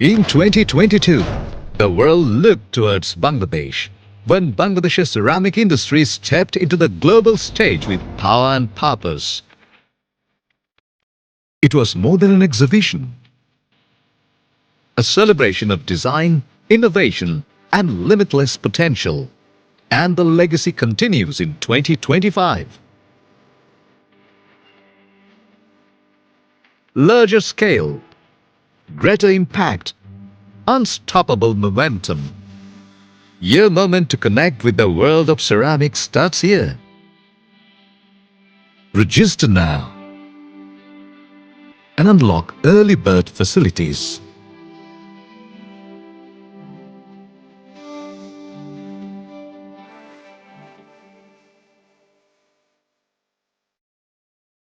In 2022, the world looked towards Bangladesh when Bangladesh's ceramic industry stepped into the global stage with power and purpose. It was more than an exhibition, a celebration of design, innovation, and limitless potential. And the legacy continues in 2025. Larger scale, greater impact, unstoppable momentum. Your moment to connect with the world of ceramics starts here. Register now and unlock early bird facilities.